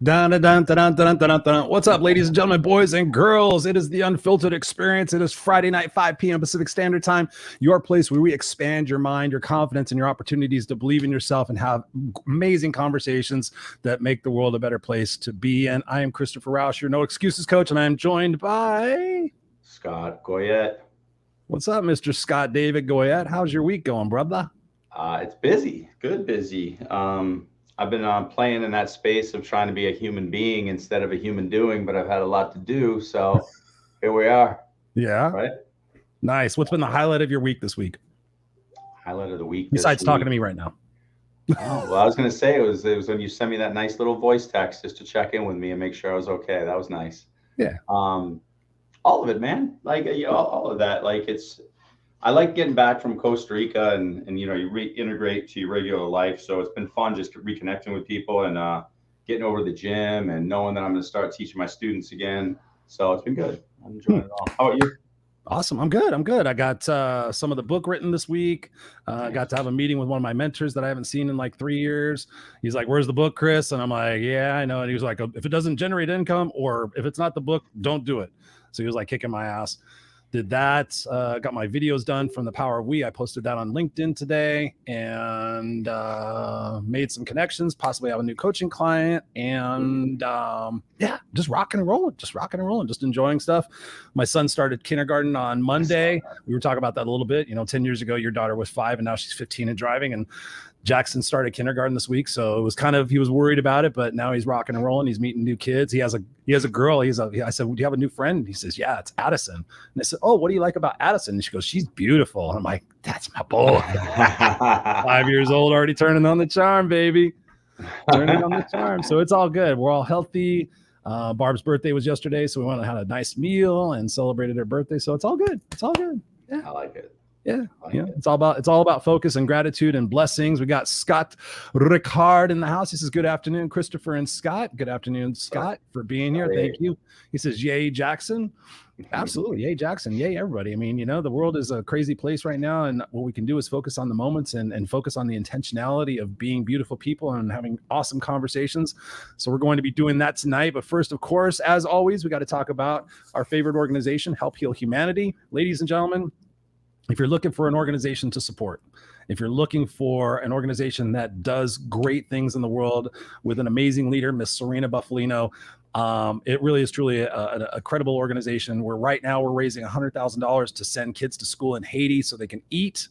Dun, dun, dun, dun, dun, dun, dun, dun. What's up, ladies and gentlemen, boys and girls? It is the Unfiltered experience. It is Friday night, 5 p.m. Pacific Standard Time, your place where we expand your mind, your confidence, and your opportunities to believe in yourself and have amazing conversations that make the world a better place to be. And I am Christopher Rausch, your No Excuses coach, and I am joined by Scott Goyette. What's up, Mr. Scott David Goyette? How's your week going, brother? It's busy, good busy. I've been playing in that space of trying to be a human being instead of a human doing, but I've had a lot to do. So here we are. Yeah. Right. Nice. What's been the highlight of your week this week? Highlight of the week. Besides talking to me right now. Oh, well, I was going to say it was when you sent me that nice little voice text just to check in with me and make sure I was okay. That was nice. Yeah. All of it, man. Like all of that. Like I like getting back from Costa Rica and you reintegrate to your regular life. So it's been fun just reconnecting with people and getting over to the gym and knowing that I'm going to start teaching my students again. So it's been good. I'm enjoying it all. How about you? Awesome. I'm good. I got some of the book written this week. I got to have a meeting with one of my mentors that I haven't seen in like 3 years. He's like, "Where's the book, Chris?" And I'm like, "Yeah, I know." And he was like, "If it doesn't generate income or if it's not the book, don't do it." So he was like kicking my ass. Did that, got my videos done from the Power of We. I posted that on LinkedIn today and made some connections, possibly have a new coaching client, and just rocking and rolling, just enjoying stuff. My son started kindergarten on Monday. We were talking about that a little bit. 10 years ago, your daughter was 5 and now she's 15 and driving, and Jackson started kindergarten this week, so it was he was worried about it, but now he's rocking and rolling. He's meeting new kids. He has a girl. I said, "Do you have a new friend?" He says, "Yeah, it's Addison." And I said, "Oh, what do you like about Addison?" And she goes, "She's beautiful." And I'm like, "That's my boy." 5 years old, already turning on the charm, baby. Turning on the charm. So it's all good. We're all healthy. Barb's birthday was yesterday, so we went and had a nice meal and celebrated her birthday. So it's all good. Yeah. I like it. Yeah. It's all about focus and gratitude and blessings. We got Scott Ricard in the house. He says, "Good afternoon, Christopher and Scott." Good afternoon, Scott, for being here. Thank you. He says, "Yay, Jackson." Absolutely. Yay, Jackson. Yay, everybody. I mean, the world is a crazy place right now. And what we can do is focus on the moments and focus on the intentionality of being beautiful people and having awesome conversations. So we're going to be doing that tonight. But first, of course, as always, we got to talk about our favorite organization, Help Heal Humanity. Ladies and gentlemen, if you're looking for an organization to support, if you're looking for an organization that does great things in the world with an amazing leader, Miss Serena Buffalino, it really is truly a credible organization where right now we're raising $100,000 to send kids to school in Haiti so they can eat.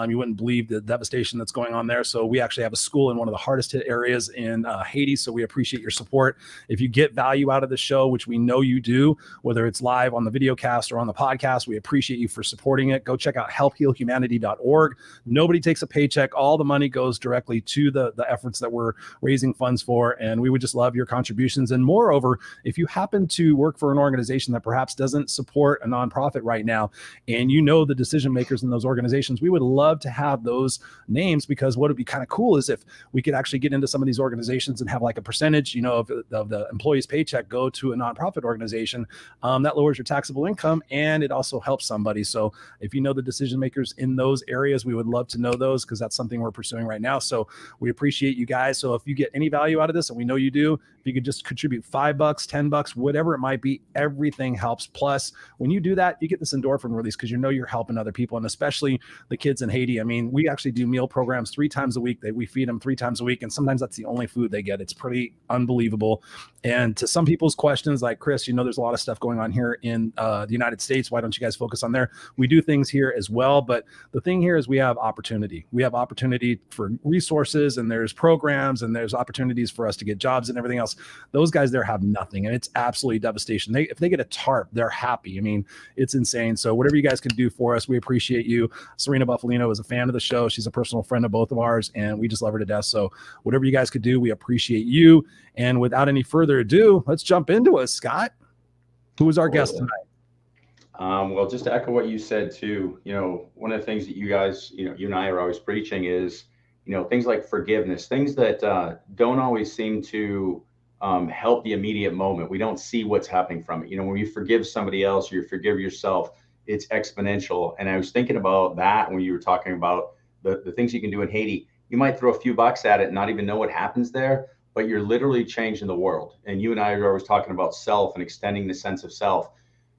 You wouldn't believe the devastation that's going on there. So we actually have a school in one of the hardest hit areas in Haiti. So we appreciate your support. If you get value out of the show, which we know you do, whether it's live on the video cast or on the podcast, we appreciate you for supporting it. Go check out helphealhumanity.org. Nobody takes a paycheck. All the money goes directly to the efforts that we're raising funds for. And we would just love your contributions. And moreover, if you happen to work for an organization that perhaps doesn't support a nonprofit right now, and the decision makers in those organizations, we would love to have those names, because what would be kind of cool is if we could actually get into some of these organizations and have like a percentage, of the employee's paycheck go to a nonprofit organization. That lowers your taxable income and it also helps somebody. So if you know the decision makers in those areas, we would love to know those, because that's something we're pursuing right now. So we appreciate you guys. So if you get any value out of this, and we know you do, if you could just contribute $5, $10, whatever it might be, everything helps. Plus, when you do that, you get this endorphin release because you're helping other people, and especially the kids in Haiti. I mean, we actually do meal programs 3 times a week. We feed them 3 times a week, and sometimes that's the only food they get. It's pretty unbelievable. And to some people's questions, like Chris, there's a lot of stuff going on here in the United States. Why don't you guys focus on there? We do things here as well, but the thing here is we have opportunity. We have opportunity for resources, and there's programs, and there's opportunities for us to get jobs and everything else. Those guys there have nothing, and it's absolutely devastation. If they get a tarp, they're happy. I mean, it's insane. So whatever you guys can do for us, we appreciate you. Serena Buffalino is a fan of the show. She's a personal friend of both of ours, and we just love her to death. So whatever you guys could do, we appreciate you. And without any further ado, let's jump into it. Scott, who is our guest tonight? Well, just to echo what you said too, one of the things that you guys, you and I are always preaching is, things like forgiveness, things that don't always seem to help the immediate moment. We don't see what's happening from it. When you forgive somebody else or you forgive yourself, it's exponential. And I was thinking about that when you were talking about the things you can do in Haiti. You might throw a few bucks at it and not even know what happens there, but you're literally changing the world. And you and I are always talking about self and extending the sense of self.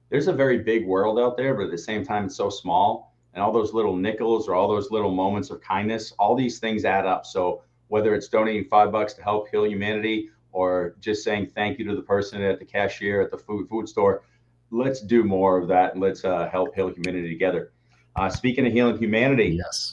There's a very big world out there, but at the same time, it's so small. And all those little nickels or all those little moments of kindness, all these things add up. So whether it's donating $5 to help heal humanity or just saying thank you to the person at the cashier at the food store, let's do more of that. And let's help heal humanity together. Speaking of healing humanity, Yes.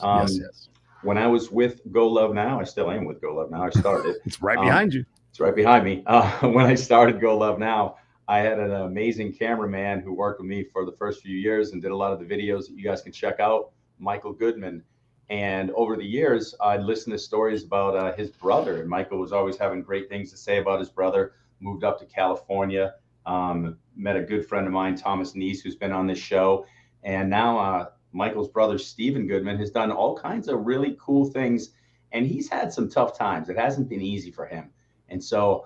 When I was with Go Love Now, I still am with Go Love Now. I started. It's right behind you. It's right behind me. When I started Go Love Now, I had an amazing cameraman who worked with me for the first few years and did a lot of the videos that you guys can check out, Michael Goodman. And over the years, I'd listened to stories about his brother. And Michael was always having great things to say about his brother, moved up to California, met a good friend of mine, Thomas Neese, who's been on this show. And now Michael's brother, Stephen Goodman, has done all kinds of really cool things. And he's had some tough times. It hasn't been easy for him. And so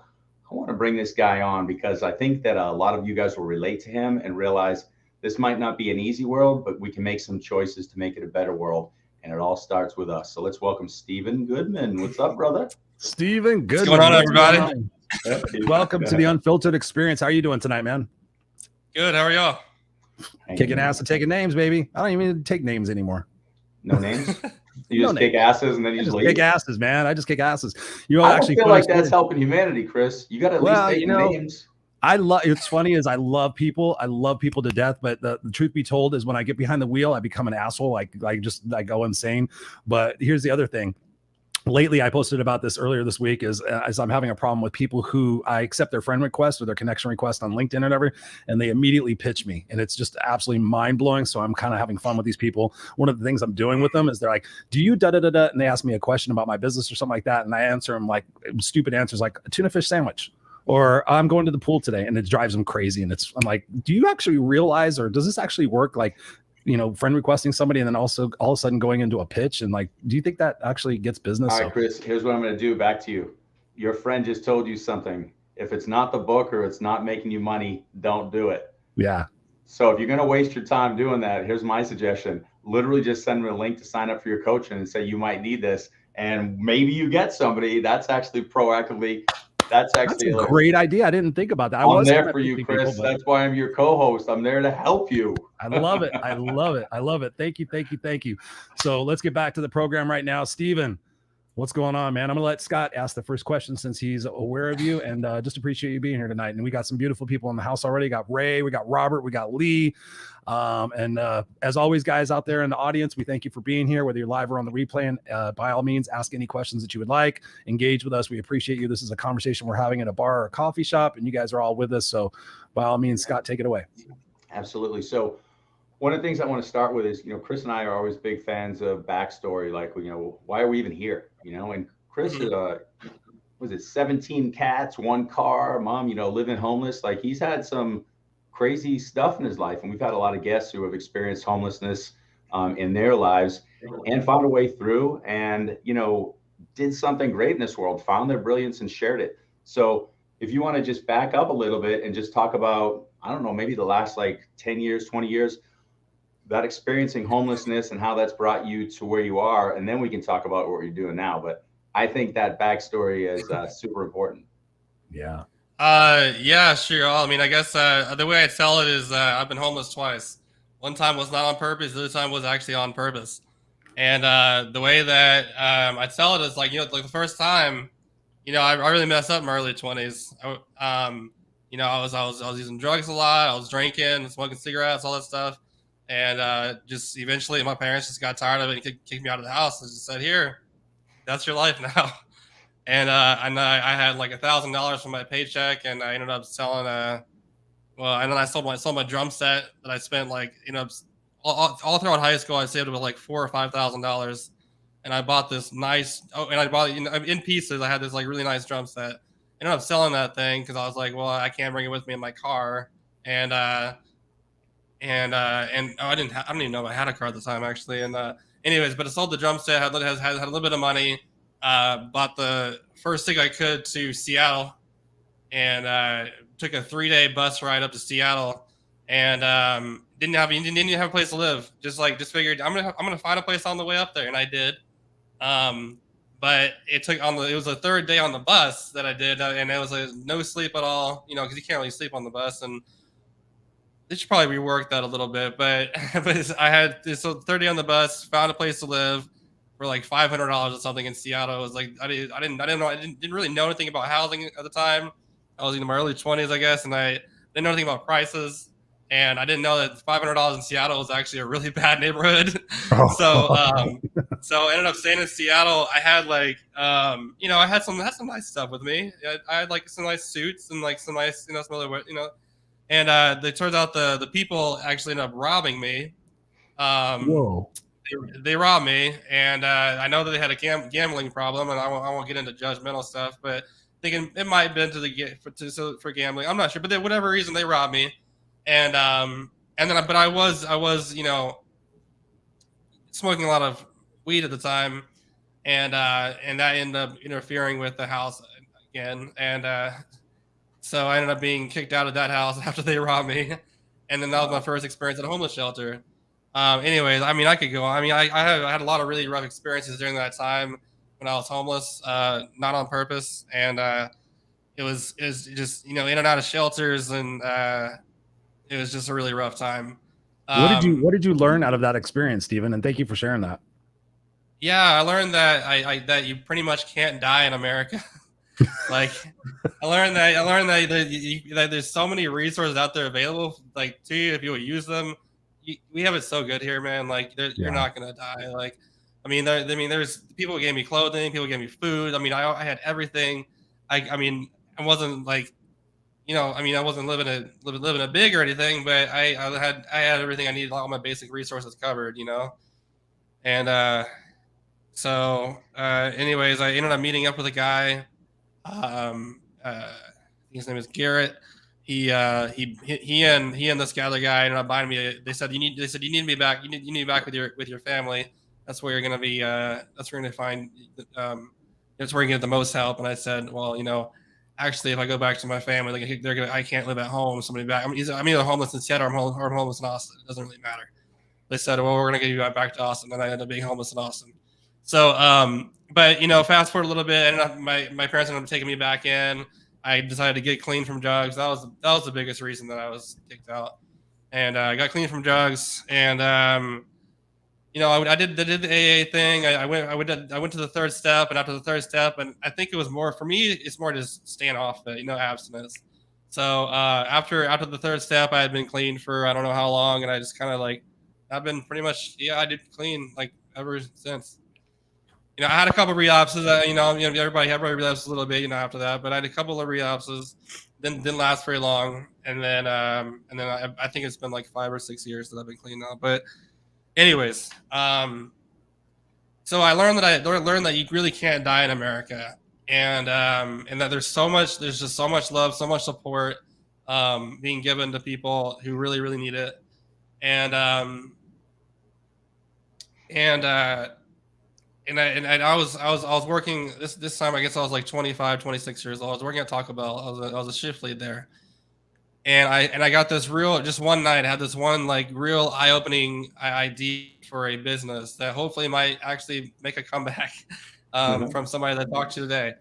I want to bring this guy on because I think that a lot of you guys will relate to him and realize this might not be an easy world, but we can make some choices to make it a better world. And it all starts with us. So let's welcome Stephen Goodman. What's up, brother? Stephen Goodman. What's going on, everybody? Welcome to the Unfiltered experience. How are you doing tonight, man? Good. How are y'all? Kicking ass and taking names, baby. I don't even take names anymore. No names? You just kick asses and then you just leave? Kick asses, man. I just kick asses. I actually feel like that's helping humanity, Chris. You got to at least take names. It's funny is I love people. I love people to death. But the truth be told is when I get behind the wheel, I become an asshole. I go insane. But here's the other thing. Lately, I posted about this earlier this week is as I'm having a problem with people who I accept their friend request or their connection request on LinkedIn or whatever, and they immediately pitch me. And it's just absolutely mind blowing. So I'm kind of having fun with these people. One of the things I'm doing with them is they're like, do you da-da-da-da? And they ask me a question about my business or something like that. And I answer them like stupid answers like a tuna fish sandwich. Or I'm going to the pool today, and it drives them crazy. And I'm like, do you actually realize, or does this actually work? Like, friend requesting somebody and then also all of a sudden going into a pitch. And like, do you think that actually gets business? All right, Chris, here's what I'm going to do back to you. Your friend just told you something. If it's not the book or it's not making you money, don't do it. Yeah. So if you're going to waste your time doing that, here's my suggestion. Literally just send them a link to sign up for your coaching and say, you might need this. And maybe you get somebody that's actually proactively. That's a great idea. I didn't think about that. I'm there for you, Chris. That's why I'm your co-host. I'm there to help you. I love it. I love it. I love it. Thank you. So let's get back to the program right now. Stephen, what's going on, man? I'm going to let Scott ask the first question since he's aware of you, and just appreciate you being here tonight. And we got some beautiful people in the house already. We got Ray, we got Robert, we got Lee. And as always, guys out there in the audience, we thank you for being here, whether you're live or on the replay. And by all means, ask any questions that you would like. Engage with us. We appreciate you. This is a conversation we're having in a bar or a coffee shop, and you guys are all with us. So by all means, Scott, take it away. Absolutely. So one of the things I want to start with is, Chris and I are always big fans of backstory. Like, why are we even here? And Chris is was it 17 cats, 1 car, mom, living homeless. Like he's had some crazy stuff in his life. And we've had a lot of guests who have experienced homelessness in their lives and found a way through and, did something great in this world, found their brilliance and shared it. So if you want to just back up a little bit and just talk about, I don't know, maybe the last like 10 years, 20 years, that experiencing homelessness and how that's brought you to where you are. And then we can talk about what you're doing now. But I think that backstory is super important. Yeah. Yeah, sure. I mean, I guess the way I tell it is I've been homeless twice. One time was not on purpose. The other time was actually on purpose. And the way that I tell it is like the first time, I really messed up in my early 20s. I was using drugs a lot. I was drinking, smoking cigarettes, all that stuff. And just eventually my parents just got tired of it and kicked me out of the house and just said, here, that's your life now. And I had like $1,000 from my paycheck, and I ended up selling and then I sold my drum set that I spent all throughout high school. I saved about like $4,000 or $5,000, and I bought this nice. And I bought in pieces. I had this like really nice drum set. I ended up selling that thing because I was like, well, I can't bring it with me in my car, and I don't even know if I had a car at the time actually. And anyways, but I sold the drum set. Had a little bit of money. Bought the first thing I could to Seattle, and took a 3-day bus ride up to Seattle, and didn't have a place to live. Just figured I'm gonna find a place on the way up there, and I did. But it was the third day on the bus that I did, and it was no sleep at all, because you can't really sleep on the bus, and they should probably rework that a little bit. But I had this third day on the bus, found a place to live for like $500 or something in Seattle. It was like I didn't really know anything about housing at the time. I was in my early 20s, I guess, and I didn't know anything about prices. And I didn't know that $500 in Seattle was actually a really bad neighborhood. Oh. So I ended up staying in Seattle. I had I had some nice stuff with me. I had like some nice suits and like some nice, some other, and it turns out the people actually ended up robbing me. Whoa. They robbed me, and I know that they had a gambling problem, and I won't get into judgmental stuff, but thinking it might have been for gambling. I'm not sure, but whatever reason they robbed me. And then, but I was, smoking a lot of weed at the time, and that ended up interfering with the house again, and so I ended up being kicked out of that house after they robbed me, and then that was my first experience at a homeless shelter. Anyways, I mean, I could go on. I mean, I had a lot of really rough experiences during that time when I was homeless, not on purpose, and it was just in and out of shelters, and it was just a really rough time. What did you learn out of that experience, Stephen? And thank you for sharing that. Yeah, I learned that that you pretty much can't die in America. Like I learned that there's so many resources out there available, like to you if you would use them. We have it so good here, man. Like you're not gonna die. Like there's people who gave me clothing, people gave me food. I mean, I had everything. I wasn't like. I wasn't living a big or anything, but I had everything I needed, all my basic resources covered, And anyways, I ended up meeting up with a guy. His name is Garrett. He and this other guy ended up buying me. They said you need to be back. You need to be back with your family. That's where you're gonna be. That's where you're gonna find. That's where you get the most help. And I said, well, actually, if I go back to my family, I can't live at home. Somebody back. I'm either homeless in Seattle or I'm homeless in Austin. It doesn't really matter. They said, well, we're gonna get you back to Austin, and I ended up being homeless in Austin. So, but fast forward a little bit, and my parents ended up taking me back in. I decided to get clean from drugs. That was the biggest reason that I was kicked out, and I got clean from drugs, and I did the AA thing. I went to the third step, and after the third step, and I think it was more for me. It's more just staying off it, abstinence. So after the third step, I had been clean for I don't know how long, and I just kind of I've been pretty much I did clean ever since. I had a couple of relapses. Everybody relapses a little bit, after that. But I had a couple of relapses. Didn't last very long, and then I think it's been 5 or 6 years that I've been clean now. But anyways, so I learned that you really can't die in America, and that there's just so much love, so much support being given to people who really, really need it, and I was working this time. I guess I was 25, 26 years old. I was working at Taco Bell. I was a shift lead there, and I got this just one night. I had this one real eye-opening idea for a business that hopefully might actually make a comeback from somebody that I talked to today.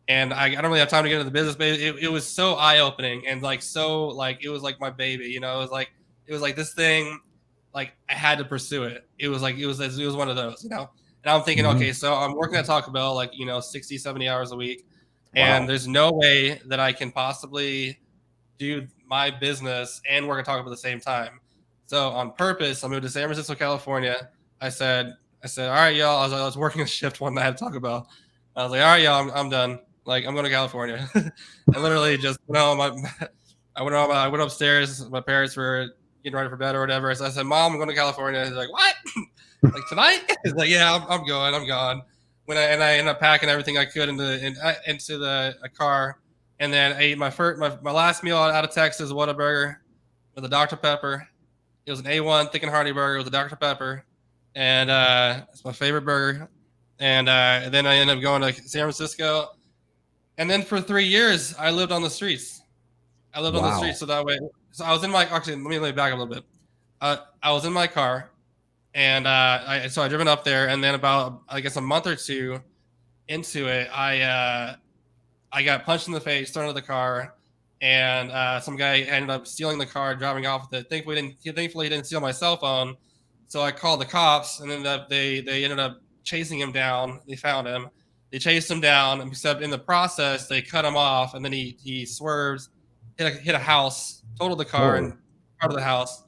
And I don't really have time to get into the business, but it was so eye-opening and it was like my baby. It was like this thing. I had to pursue it. It was one of those, And I'm thinking, okay, so I'm working at Taco Bell, 60, 70 hours a week. And there's no way that I can possibly do my business and work at Taco Bell at the same time. So on purpose, I moved to San Francisco, California. I said, all right, y'all. I was working a shift one night at Taco Bell. I was like, all right, y'all, I'm done. I'm going to California. I literally just I went upstairs. My parents were getting ready for bed or whatever. So I said, Mom, I'm going to California. He's like, what? Tonight? He's like, yeah, I'm going. I ended up packing everything I could into the car, and then I ate my last meal out of Texas, Whataburger with a Dr. Pepper. It was an A1 thick and hearty burger with a Dr. Pepper, and it's my favorite burger. And then I ended up going to San Francisco, and then for 3 years I lived on the streets. On the streets, so that way. So I was in let me back up a little bit. I was in my car. And I driven up there, and then about, I guess, a month or two into it, I got punched in the face, thrown out of the car, and some guy ended up stealing the car, driving off with it. Thankfully, he didn't steal my cell phone, so I called the cops, and they ended up chasing him down. They found him. They chased him down, except in the process, they cut him off, and then he swerves, hit a house, totaled the car, and part of the house.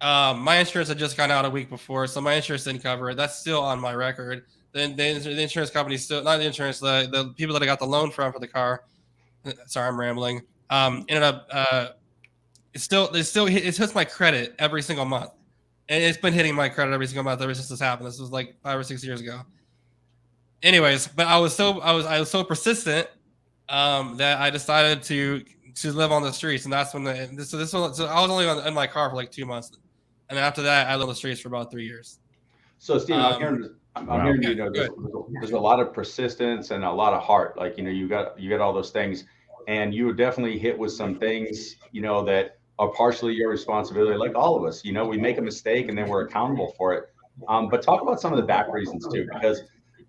My insurance had just gone out a week before, so my insurance didn't cover it. That's still on my record. Then the insurance company still, not the insurance, the people that I got the loan from for the car. Sorry, I'm rambling. Ended up it hits my credit every single month, and it's been hitting my credit every single month ever since this happened. This was like 5 or 6 years ago. Anyways, but I was so persistent that I decided to live on the streets, and that's when I was only in my car for like 2 months, and after that I lived on the streets for about 3 years. So Stephen, I'm hearing you know there's a lot of persistence and a lot of heart. Like, you know, you got all those things, and you were definitely hit with some things, you know, that are partially your responsibility. Like all of us, you know, we make a mistake and then we're accountable for it. But talk about some of the back reasons too, because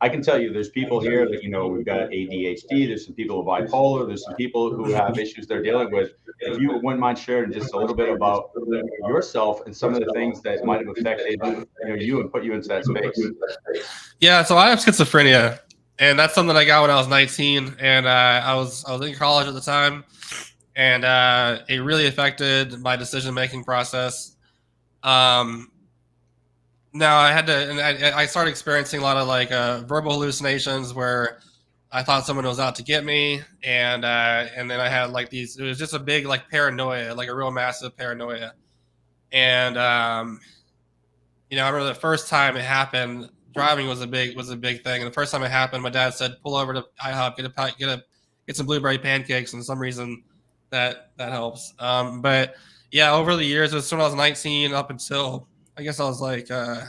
I can tell you there's people here that, you know, we've got ADHD, there's some people with bipolar, there's some people who have issues they're dealing with. If you wouldn't mind sharing just a little bit about yourself and some of the things that might have affected, you know, you and put you into that space. Yeah, so I have schizophrenia, and that's something I got when I was 19, and I was in college at the time, and it really affected my decision-making process. Now I had to, and I started experiencing a lot of like verbal hallucinations where I thought someone was out to get me, and then I had like these. It was just a big like paranoia, like a real massive paranoia. And you know, I remember the first time it happened, driving was a big thing. And the first time it happened, my dad said, "Pull over to IHOP, get some blueberry pancakes," and for some reason that helps. But yeah, over the years, it was when I was 19 up until I guess I was like, gosh.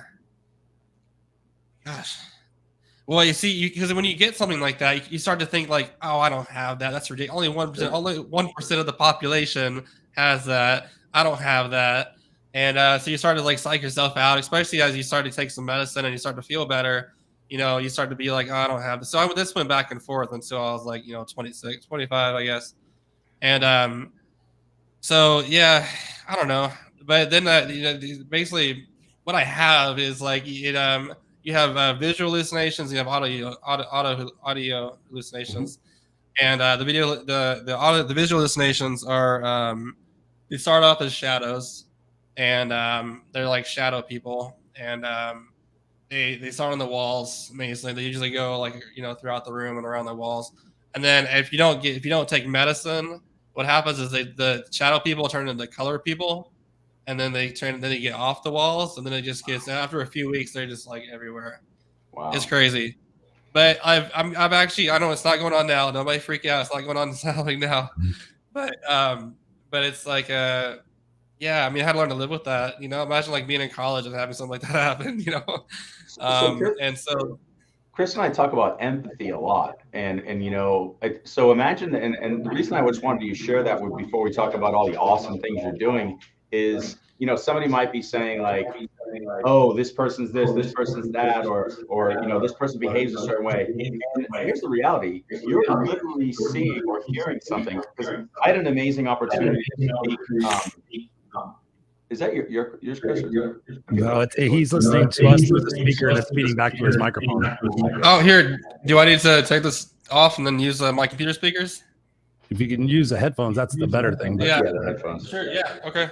Well, you see, because when you get something like that, you start to think like, oh, I don't have that. That's ridiculous. Only 1% of the population has that. I don't have that. And so you start to like psych yourself out, especially as you start to take some medicine and you start to feel better. You know, you start to be like, oh, I don't have this. So this went back and forth until I was like, you know, 26, 25, I guess. And so, yeah, I don't know. But then, you know, basically, what I have is like you have visual hallucinations, you have audio hallucinations, and the visual hallucinations are they start off as shadows, and they're like shadow people, and they start on the walls mainly. They usually go like, you know, throughout the room and around the walls, and then if you don't take medicine, what happens is the shadow people turn into color people. And then they get off the walls, and then it just gets, after a few weeks, they're just like everywhere. Wow, it's crazy. But I've actually, I know it's not going on now. Nobody freak out. It's not going on now. But it's like yeah. I mean, I had to learn to live with that. You know, imagine like being in college and having something like that happen. You know, and so Chris and I talk about empathy a lot, and you know, so imagine, and the reason I just wanted you to share that with before we talk about all the awesome things you're doing is, you know, somebody might be saying like, oh, this person's this person's that, or you know, this person behaves a certain way. And here's the reality: you're literally seeing or hearing something. Because I had an amazing opportunity to speak. Is that yours, Chris? No, he's listening to us through the speaker, and it's feeding back to his microphone. Oh, here. Do I need to take this off and then use my computer speakers? If you can use the headphones, that's the better thing. Yeah, the headphones. Sure. Yeah. Okay.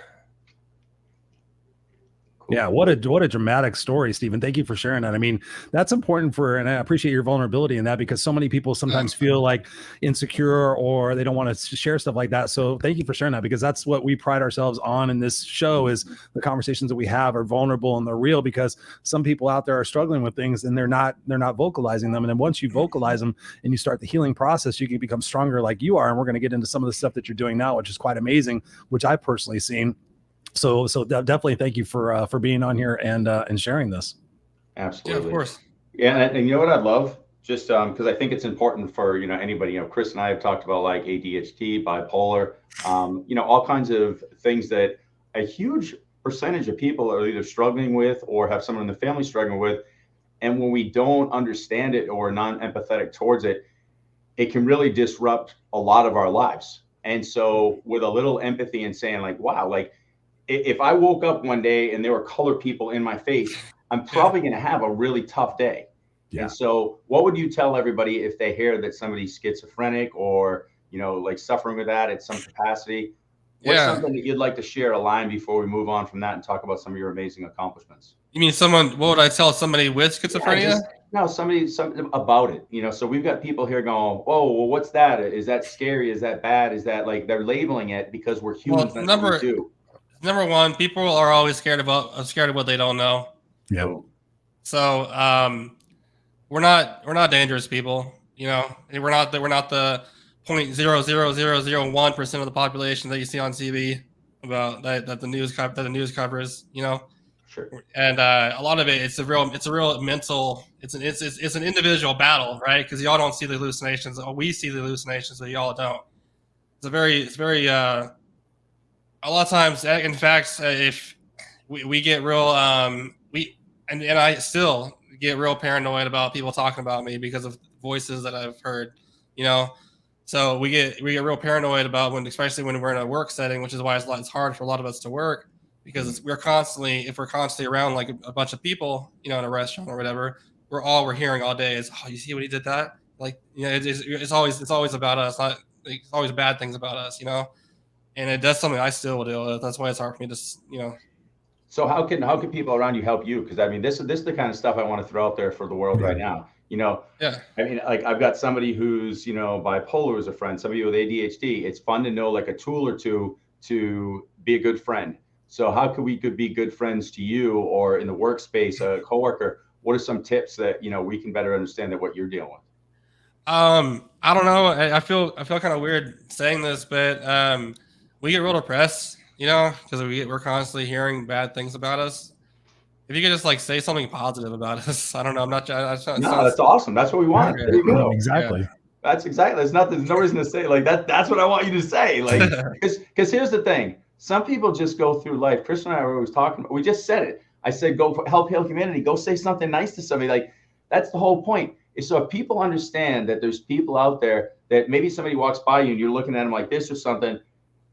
Yeah, what a dramatic story, Stephen. Thank you for sharing that. I mean, that's important and I appreciate your vulnerability in that, because so many people sometimes feel like insecure or they don't want to share stuff like that. So thank you for sharing that, because that's what we pride ourselves on in this show, is the conversations that we have are vulnerable and they're real, because some people out there are struggling with things and they're not vocalizing them. And then once you vocalize them and you start the healing process, you can become stronger like you are. And we're going to get into some of the stuff that you're doing now, which is quite amazing, which I've personally seen. So definitely thank you for being on here and sharing this. Absolutely. Yeah, of course. Yeah, and you know what I'd love, just because I think it's important for, you know, anybody. You know, Chris and I have talked about like ADHD, bipolar, you know, all kinds of things that a huge percentage of people are either struggling with or have someone in the family struggling with. And when we don't understand it or non-empathetic towards it, it can really disrupt a lot of our lives. And so with a little empathy and saying like, wow, like if I woke up one day and there were colored people in my face, I'm probably going to have a really tough day. Yeah. And so what would you tell everybody if they hear that somebody's schizophrenic or, you know, like suffering with that at some capacity? What's something that you'd like to share a line before we move on from that and talk about some of your amazing accomplishments? You mean someone, what would I tell somebody with schizophrenia? Something about it, you know, so we've got people here going, oh, well, what's that? Is that scary? Is that bad? Is that like they're labeling it because we're humans? Well, number one, people are always scared of what they don't know. Yeah. So we're not dangerous people, you know. We're not the 0.00001% of the population that you see on TV about that the news covers, you know. Sure. And a lot of it, it's a real mental, it's an individual battle, right? Because y'all don't see the hallucinations. We see the hallucinations, but y'all don't. It's very a lot of times, in fact, if we get real, and I still get real paranoid about people talking about me because of voices that I've heard, you know. So we get real paranoid about especially when we're in a work setting, which is why it's hard for a lot of us to work. Because we're constantly around like a bunch of people, you know, in a restaurant or whatever, we're hearing all day is, oh, you see what he did that? Like, you know, it's always about us. It's always bad things about us, you know. And that's something I still deal with. That's why it's hard for me to, you know. So how can people around you help you? Because I mean, this is the kind of stuff I want to throw out there for the world right now. You know, I mean, like I've got somebody who's, you know, bipolar as a friend, somebody with ADHD. It's fun to know like a tool or two to be a good friend. So how could we be good friends to you, or in the workspace, a coworker? What are some tips that, you know, we can better understand that what you're dealing with? I don't know. I feel kind of weird saying this, but we get real depressed, you know, because we're constantly hearing bad things about us. If you could just like say something positive about us, I don't know. I'm not. No, that's awesome. That's what we want. There you go. Exactly. Yeah. There's no reason to say like that. That's what I want you to say. Like, because here's the thing. Some people just go through life. Chris and I were always talking about, we just said it. I said, go help humanity. Go say something nice to somebody. Like, that's the whole point. Is so if people understand that there's people out there that maybe somebody walks by you and you're looking at them like this or something,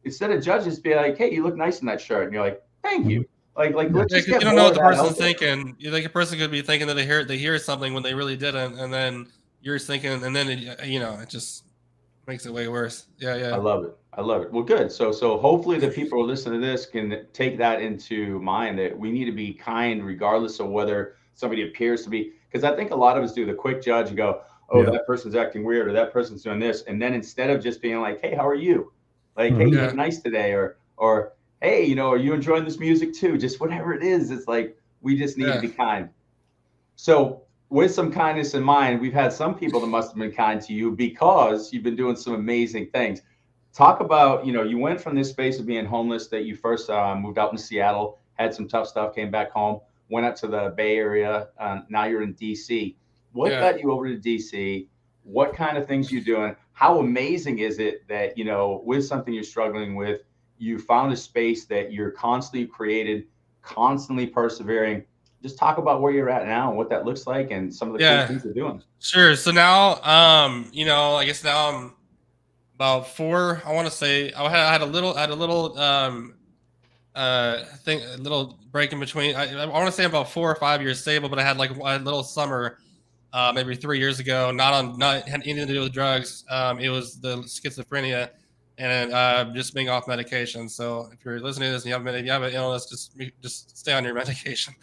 instead of judges, be like, hey, you look nice in that shirt. And you're like, thank you. Let's just get you don't know what the person's thinking. Like a person could be thinking that they hear something when they really didn't. And then you're thinking, and then, it just makes it way worse. Yeah. I love it. Well, good. So hopefully the people who listen to this can take that into mind, that we need to be kind regardless of whether somebody appears to be, because I think a lot of us do the quick judge and go, oh, that person's acting weird, or that person's doing this. And then instead of just being like, hey, how are you? Like, hey, you look nice today. Or, hey, you know, are you enjoying this music too? Just whatever it is. It's like, we just need to be kind. So with some kindness in mind, we've had some people that must have been kind to you because you've been doing some amazing things. Talk about, you know, you went from this space of being homeless that you first moved out in Seattle, had some tough stuff, came back home, went up to the Bay Area. Now you're in DC. What got you over to DC? What kind of things you doing? How amazing is it that, you know, with something you're struggling with, you found a space that you're constantly created, constantly persevering. Just talk about where you're at now and what that looks like and some of the cool things you're doing. Sure. So now, you know, I guess now I'm about 4. I want to say I had a little break in between. I want to say about 4 or 5 years stable, but I had like a little summer, maybe 3 years ago, not had anything to do with drugs. It was the schizophrenia and just being off medication. So if you're listening to this and you have an illness, just stay on your medication.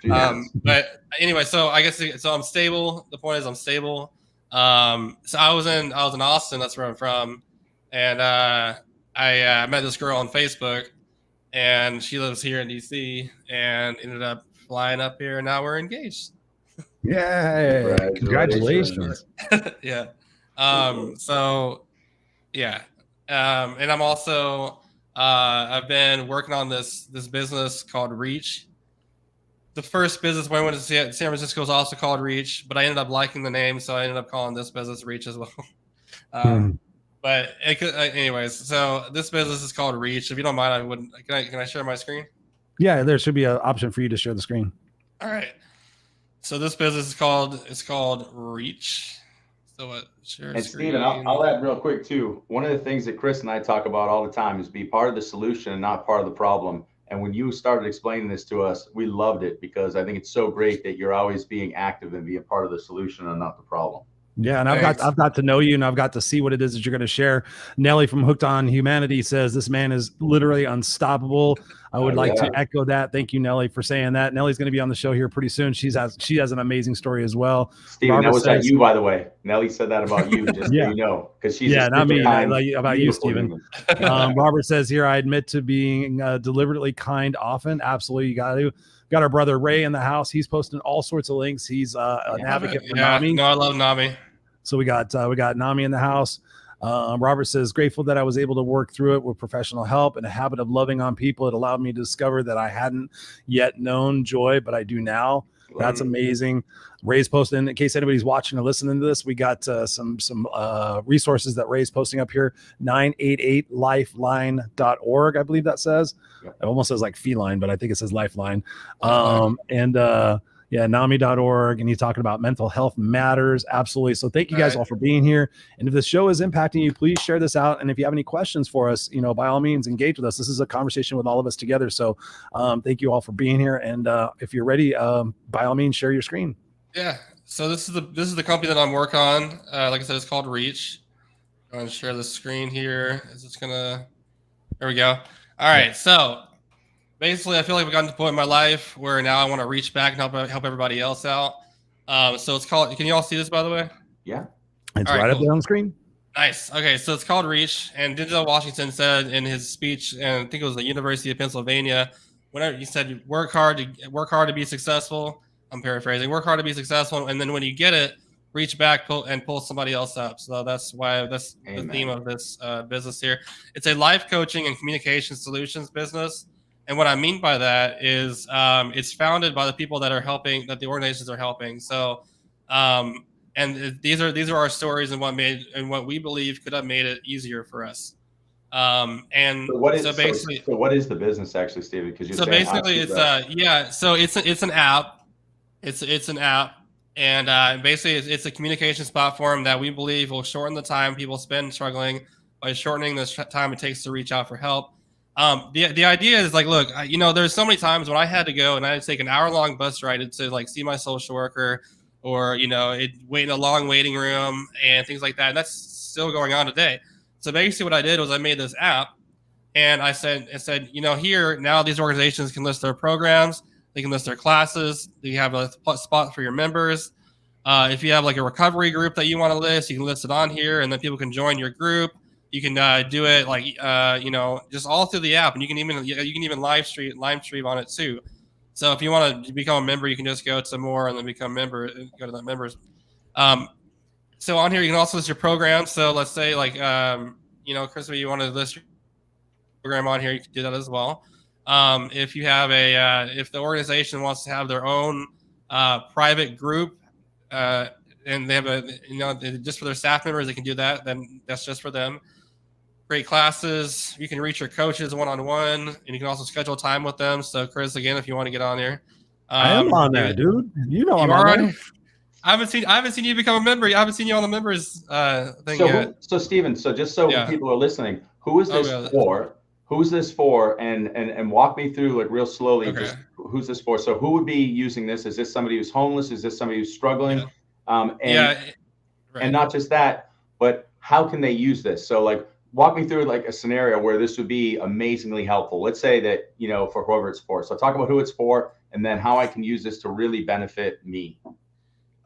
But anyway, so I guess I'm stable. The point is I'm stable. So I was in Austin. That's where I'm from. And I met this girl on Facebook, and she lives here in DC, and ended up flying up here, and now we're engaged. Yay! Congratulations. Yeah. So yeah. And I'm also I've been working on this business called Reach. The first business when I went to San Francisco was also called Reach, but I ended up liking the name, so I ended up calling this business Reach as well. But anyways, so this business is called Reach. If you don't mind, I wouldn't. Can I share my screen? Yeah, there should be an option for you to share the screen. All right. So this business is called Reach. So what? Share And screen. Stephen, I'll add real quick too. One of the things that Chris and I talk about all the time is be part of the solution and not part of the problem. And when you started explaining this to us, we loved it because I think it's so great that you're always being active and being part of the solution and not the problem. Yeah, and I've got to know you, and I've got to see what it is that you're going to share. Nelly from Hooked on Humanity says this man is literally unstoppable. I would like to echo that. Thank you, Nelly, for saying that. Nelly's going to be on the show here pretty soon. She has an amazing story as well. Stephen, that was at you, by the way. Nelly said that about you, just so you know, because she's not me. Kind, about you, Stephen. Robert says here, I admit to being deliberately kind often. Absolutely, you got to. Got our brother Ray in the house. He's posting all sorts of links. He's an advocate for NAMI. No, I love NAMI. So we got NAMI in the house. Robert says, grateful that I was able to work through it with professional help and a habit of loving on people. It allowed me to discover that I hadn't yet known joy, but I do now. That's amazing. Ray's posting, in case anybody's watching or listening to this, we got some resources that Ray's posting up here. 988lifeline.org, I believe that says. It almost says like feline, but I think it says lifeline. NAMI.org, and he's talking about mental health matters. Absolutely. So thank you guys all for being here. And if the show is impacting you, please share this out. And if you have any questions for us, by all means, engage with us. This is a conversation with all of us together. So thank you all for being here. And if you're ready, by all means, share your screen. Yeah. So this is the company that I'm working on. Like I said, it's called Reach. I'm going to share the screen here. Is this gonna? There we go. All right. So basically, I feel like we've gotten to the point in my life where now I want to reach back and help everybody else out. So it's called. Can you all see this, by the way? Yeah. It's right up there on the screen. Nice. Okay, so it's called Reach, and Denzel Washington said in his speech, and I think it was the University of Pennsylvania, whenever he said, "Work hard to be successful." I'm paraphrasing. Work hard to be successful, and then when you get it, reach back and pull somebody else up. So that's the theme of this business here. It's a life coaching and communication solutions business. And what I mean by that is it's founded by the people that the organizations are helping. So, and these are our stories and what we believe could have made it easier for us. So what is the business actually, Stephen? Because so basically it's an app. It's an app, and basically it's a communications platform that we believe will shorten the time people spend struggling by shortening the time it takes to reach out for help. The idea is like, look, there's so many times when I had to go and I had to take an hour-long bus ride to like see my social worker, or wait in a long waiting room and things like that. And that's still going on today. So basically, what I did was I made this app, and I said, here now these organizations can list their programs, they can list their classes, they have a spot for your members. If you have like a recovery group that you want to list, you can list it on here, and then people can join your group. You can do it like just all through the app, and you can even live stream on it too. So if you want to become a member, you can just go to more and then become a member. Go to that members. So on here you can also list your program. So let's say like Chris, if you want to list your program on here, you can do that as well. If you have if the organization wants to have their own private group, and they have just for their staff members, they can do that. Then that's just for them. Great classes. You can reach your coaches one-on-one, and you can also schedule time with them. So, Chris, again, if you want to get on there, I am on there, dude. I'm on there. I haven't seen you become a member. I haven't seen you on the members thing yet. So, Stephen, just so people are listening, who is this for? Who's this for? And walk me through it real slowly. Okay. Just who's this for? So, who would be using this? Is this somebody who's homeless? Is this somebody who's struggling? And not just that, but how can they use this? So, like, walk me through like a scenario where this would be amazingly helpful. Let's say that, for whoever it's for. So talk about who it's for and then how I can use this to really benefit me.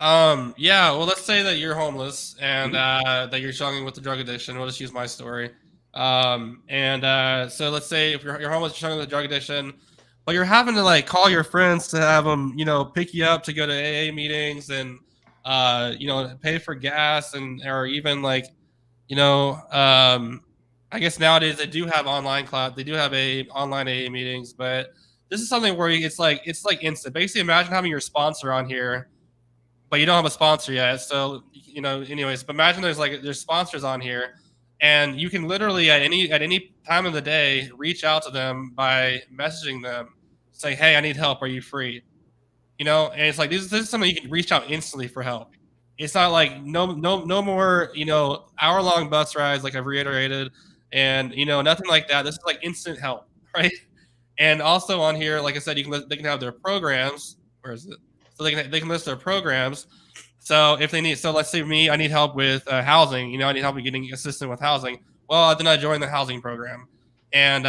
Well, let's say that you're homeless and that you're struggling with the drug addiction. We'll just use my story. So let's say if you're homeless, you're struggling with drug addiction, but you're having to like call your friends to have them, pick you up to go to AA meetings and, pay for gas or even like, I guess nowadays they do have online class. They do have online AA meetings, but this is something where it's like instant. Basically, imagine having your sponsor on here, but you don't have a sponsor yet. So, anyways, but imagine there's sponsors on here, and you can literally at any time of the day reach out to them by messaging them, say, "Hey, I need help. Are you free?" you know, and it's like this is something you can reach out instantly for help. It's not like no more, you know, hour-long bus rides like I've reiterated, and you know, nothing like that. This is like instant help, right? And also on here, like I said, they can have their programs. Where is it? So they can list their programs. So if they need, so let's say me, I need help with housing. You know, I need help with getting assistance with housing. Well, then I join the housing program, and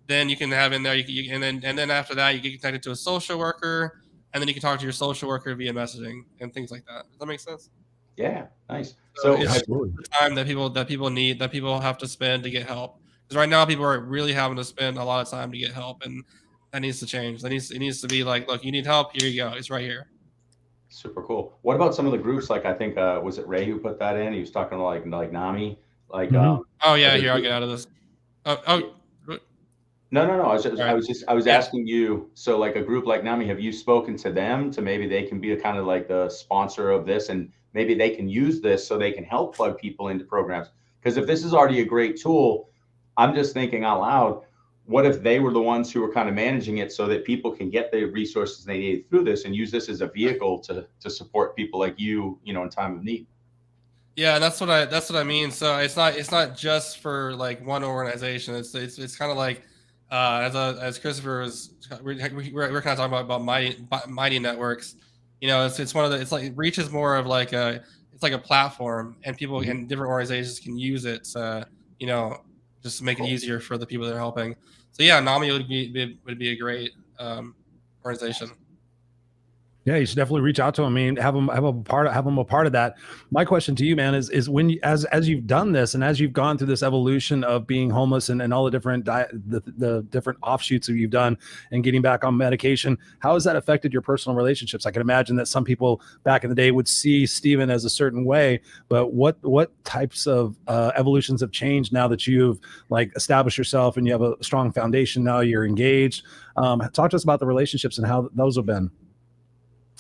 then you can have in there. And then after that, you get connected to a social worker, and then you can talk to your social worker via messaging and things like that. Does that make sense? Yeah, nice. So it's the time that people need, that people have to spend to get help. Because right now people are really having to spend a lot of time to get help, and that needs to change. It needs to be like, look, you need help, here you go, it's right here. Super cool. What about some of the groups? Like I think was it Ray who put that in? He was talking to like NAMI. Like oh yeah, here I'll get out of this. No. I was asking you. So like a group like NAMI, have you spoken to them to maybe they can be a kind of like the sponsor of this, and maybe they can use this so they can help plug people into programs? Because if this is already a great tool, I'm just thinking out loud, what if they were the ones who were kind of managing it so that people can get the resources they need through this and use this as a vehicle to support people like you know, in time of need? Yeah, that's what I mean. So it's not just for like one organization. It's kind of like as Christopher was, we're kind of talking about mighty networks. You know, it's one of the, it's like Reach is more of like it's like a platform, and people in different organizations can use it to, you know, just to make it easier for the people they're helping. So yeah, NAMI would be a great organization. Yeah, you should definitely reach out to them. I mean, have them a part of that. My question to you, man, is when you, as you've done this and as you've gone through this evolution of being homeless and all the different the different offshoots that you've done and getting back on medication, how has that affected your personal relationships? I can imagine that some people back in the day would see Stephen as a certain way, but what types of evolutions have changed now that you've like established yourself and you have a strong foundation now, you're engaged? Talk to us about the relationships and how those have been.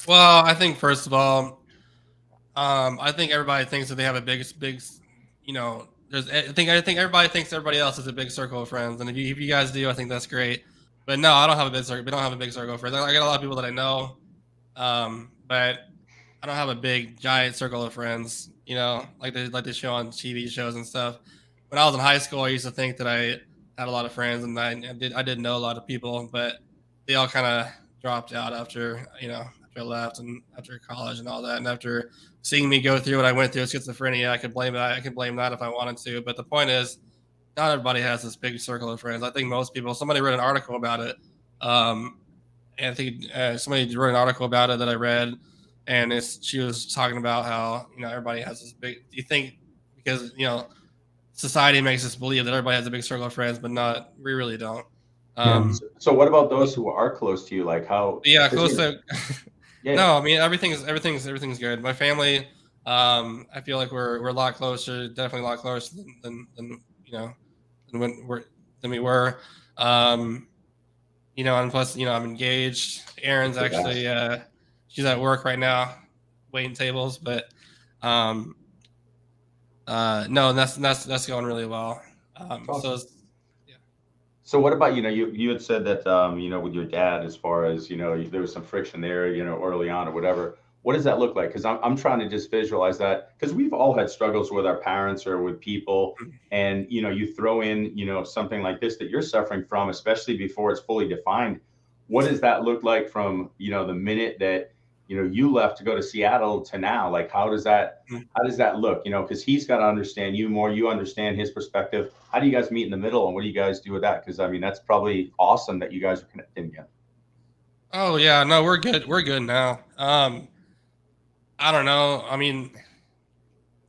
Well, I think first of all, I think everybody thinks that they have a big, you know, I think everybody thinks everybody else is a big circle of friends, and if you guys do, I think that's great. But no, I don't have a big circle. We don't have a big circle of friends. I got a lot of people that I know, but I don't have a big giant circle of friends. You know, like they show on TV shows and stuff. When I was in high school, I used to think that I had a lot of friends, and I did know a lot of people, but they all kind of dropped out after, you know, after I left and after college and all that, and after seeing me go through what I went through with schizophrenia, I could blame that. I could blame that if I wanted to. But the point is, not everybody has this big circle of friends. I think most people. Somebody wrote an article about it, and I think somebody wrote an article about it that I read, and she was talking about how, you know, everybody has this big. You think because, you know, society makes us believe that everybody has a big circle of friends, but not. We really don't. So what about those who are close to you? Like how? Yeah, close to. Yeah. No, I mean everyth's good. My family, I feel like we're a lot closer, definitely a lot closer than you know than we were. You know, and plus, you know, I'm engaged. Erin's actually she's at work right now, waiting tables, but no, that's going really well. Awesome. So what about, you know, you had said that, you know, with your dad, as far as, you know, there was some friction there, you know, early on or whatever. What does that look like? Because I'm trying to just visualize that, because we've all had struggles with our parents or with people. And, you know, you throw in, you know, something like this that you're suffering from, especially before it's fully defined. What does that look like from, you know, the minute that, you know, you left to go to Seattle to now? Like, how does that look? You know, because he's got to understand you more. You understand his perspective. How do you guys meet in the middle, and what do you guys do with that? Because I mean, that's probably awesome that you guys are connecting again. Oh yeah, no, we're good. We're good now. I don't know. I mean,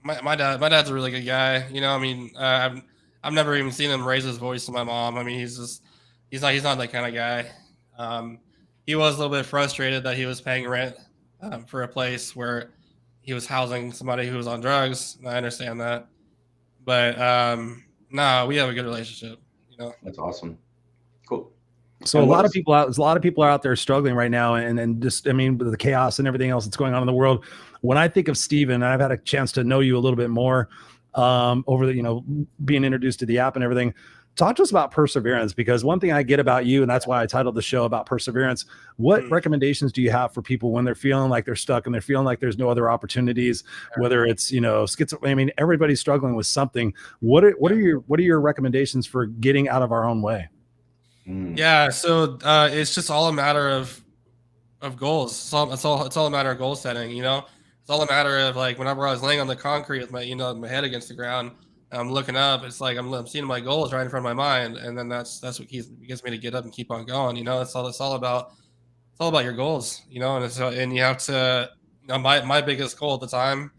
my dad's a really good guy. You know, I mean, I've never even seen him raise his voice to my mom. I mean, he's not that kind of guy. He was a little bit frustrated that he was paying rent for a place where he was housing somebody who was on drugs. And I understand that, but no, we have a good relationship. You know, that's awesome. Cool. So a lot of people are out there struggling right now, and just, I mean, with the chaos and everything else that's going on in the world. When I think of Stephen, I've had a chance to know you a little bit more over the, you know, being introduced to the app and everything. Talk to us about perseverance, because one thing I get about you, and that's why I titled the show about perseverance. What recommendations do you have for people when they're feeling like they're stuck and they're feeling like there's no other opportunities, whether it's, I mean, everybody's struggling with something. What are your recommendations for getting out of our own way? Yeah. So it's just all a matter of goals. It's all a matter of goal setting, It's all a matter of like whenever I was laying on the concrete with my, my head against the ground, and I'm looking up, it's like I'm seeing my goals right in front of my mind, and then that's what gets me to get up and keep on going. It's all about your goals, and you have to. My biggest goal at the time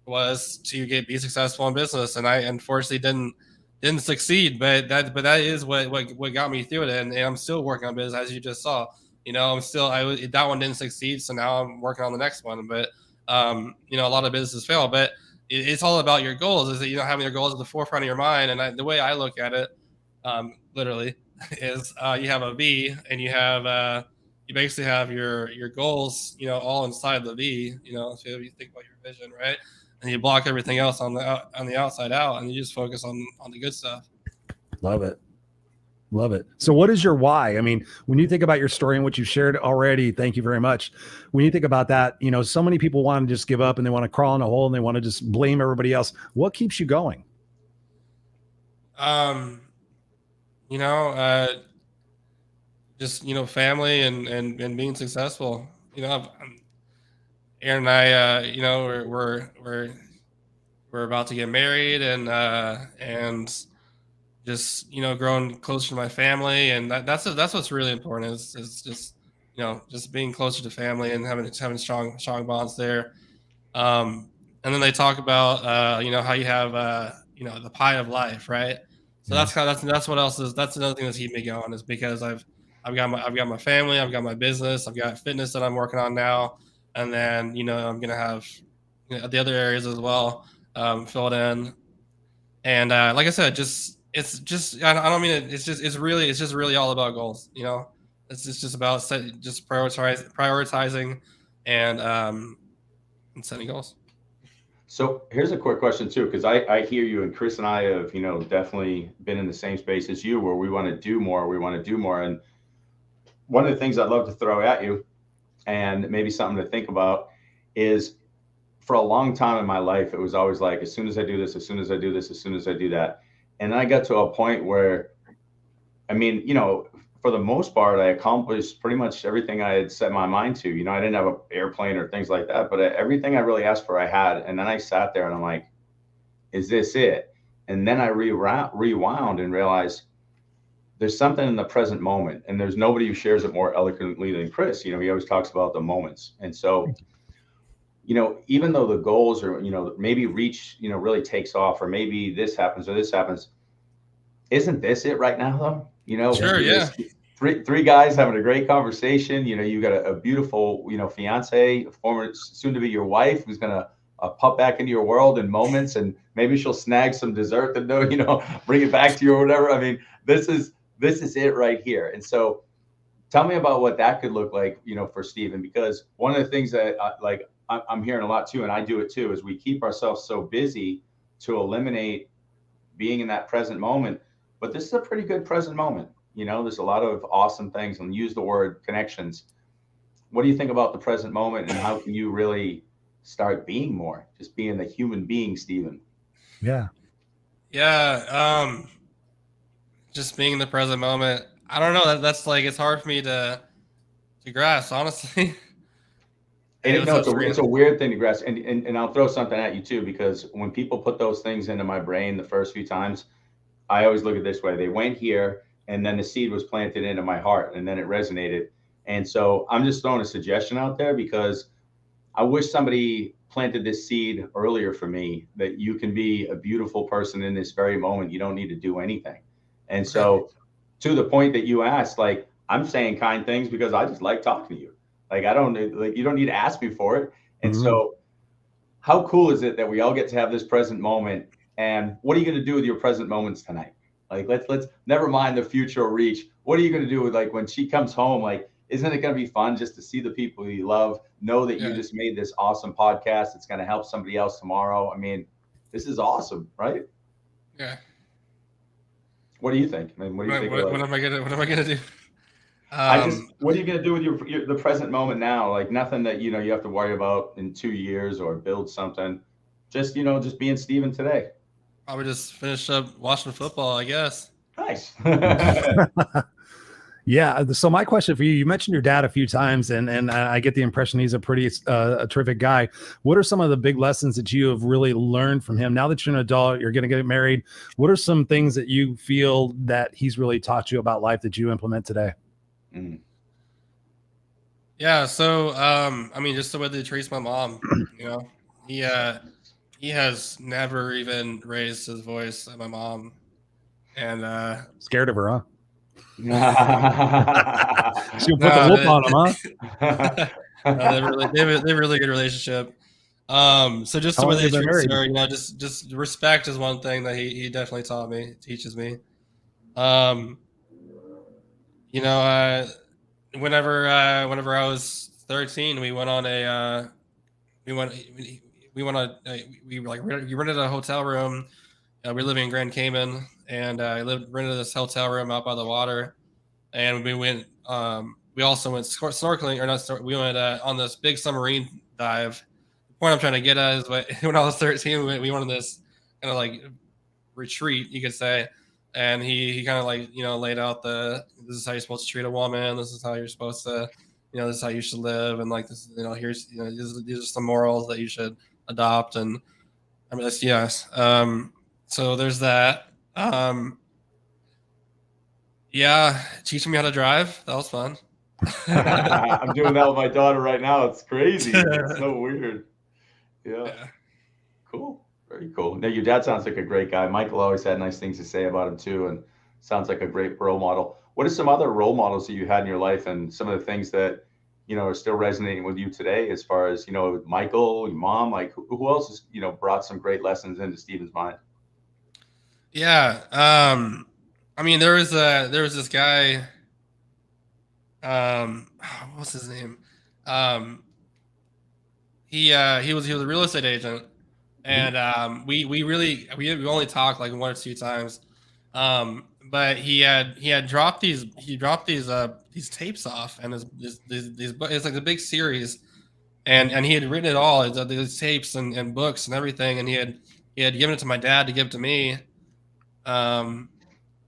was to be successful in business, and I unfortunately didn't succeed, but that is what got me through it, and I'm still working on business, as you just saw. That one didn't succeed, so now I'm working on the next one. But a lot of businesses fail, but it's all about your goals. Is that having your goals at the forefront of your mind, and the way I look at it, literally, is you have a V, and you have you basically have your goals, all inside the V. So you think about your vision, right? And you block everything else on the outside out, and you just focus on the good stuff. Love it. Love it. So what is your why? I mean, when you think about your story and what you've shared already, thank you very much. When you think about that, so many people want to just give up and they want to crawl in a hole and they want to just blame everybody else. What keeps you going? Just, family and being successful. Aaron and I, we're about to get married, and just growing closer to my family, and that's what's really important is just just being closer to family and having strong bonds there. And then they talk about how you have the pie of life, right? So that's what else is. That's another thing that's keeping me going, is because I've got my family, I've got my business, I've got fitness that I'm working on now, and then I'm gonna have the other areas as well filled in. And like I said, it's just I don't mean it. It's just really all about goals. It's just about prioritizing and setting goals. So here's a quick question too, because I hear you, and Chris and I have, definitely been in the same space as you, where we want to do more. And one of the things I'd love to throw at you, and maybe something to think about, is for a long time in my life, it was always like, as soon as I do this, as soon as I do this, as soon as I do that. And I got to a point where, I mean, for the most part, I accomplished pretty much everything I had set my mind to. I didn't have an airplane or things like that, but everything I really asked for, I had. And then I sat there and I'm like, is this it? And then I rewound and realized there's something in the present moment, and there's nobody who shares it more eloquently than Chris. He always talks about the moments. And so, even though the goals are, maybe reach, really takes off, or maybe this happens or this happens, isn't this it right now though? Sure, yeah. Three guys having a great conversation. You got a beautiful, fiance, former soon to be your wife, who's gonna pop back into your world in moments, and maybe she'll snag some dessert and bring it back to you or whatever. I mean, this is it right here. And so, tell me about what that could look like, for Stephen, because one of the things that I'm hearing a lot too, and I do it too, is we keep ourselves so busy to eliminate being in that present moment. But this is a pretty good present moment. There's a lot of awesome things, and use the word connections. What do you think about the present moment, and how can you really start being more, just being the human being, Stephen? Yeah. Just being in the present moment. I don't know. That's like, it's hard for me to grasp, honestly. It's a weird thing to grasp. And I'll throw something at you too, because when people put those things into my brain the first few times, I always look at it this way. They went here, and then the seed was planted into my heart, and then it resonated. And so I'm just throwing a suggestion out there, because I wish somebody planted this seed earlier for me, that you can be a beautiful person in this very moment. You don't need to do anything. And so, to the point that you asked, like, I'm saying kind things because I just like talking to you. Like, you don't need to ask me for it. And so, how cool is it that we all get to have this present moment? And what are you going to do with your present moments tonight? Like, let's never mind the future or reach. What are you going to do with, like, when she comes home? Like, isn't it going to be fun just to see the people you love, know that you just made this awesome podcast? It's going to help somebody else tomorrow. I mean, this is awesome, right? Yeah. What do you think? I mean, what do you think? What am I gonna do? What are you gonna do with the present moment now? Like nothing that you have to worry about in 2 years or build something. Just just being Stephen today. Probably just finish up watching football, I guess. Nice. Yeah. So my question for you, you mentioned your dad a few times, and I get the impression he's a pretty a terrific guy. What are some of the big lessons that you have really learned from him? Now that you're an adult, you're going to get married. What are some things that you feel that he's really taught you about life that you implement today? Yeah. So, I mean, just the way that he treats my mom, he has never even raised his voice at my mom, and scared of her, huh? She'll put the whoop on him, huh? They have a really good relationship. So just the way they treat her, just respect is one thing that he definitely teaches me. Whenever I was 13, we went on a we rented a hotel room. We were living in Grand Cayman, and rented this hotel room out by the water, and we went. We also went snorkeling, or not? We went on this big submarine dive. The point I'm trying to get at is when I was 13, we went on this kind of like retreat, you could say, and he kind of like laid out this is how you're supposed to treat a woman. This is how you're supposed to, this is how you should live, and like this, here's these are some morals that you should adopt, and I mean yes. So there's that. Yeah, teaching me how to drive. That was fun. I'm doing that with my daughter right now. It's crazy. It's so weird. Yeah. Cool. Very cool. Now, your dad sounds like a great guy. Michael always had nice things to say about him too, and sounds like a great role model. What are some other role models that you had in your life, and some of the things that are still resonating with you today, as far as Michael, your mom, like who else has brought some great lessons into Stephen's mind? Yeah. I mean, there was this guy. What's his name? He was a real estate agent, and we only talked like one or two times. But he had dropped these tapes off, and these it's like a big series, and he had written it all, these tapes and books and everything, and he had given it to my dad to give to me. And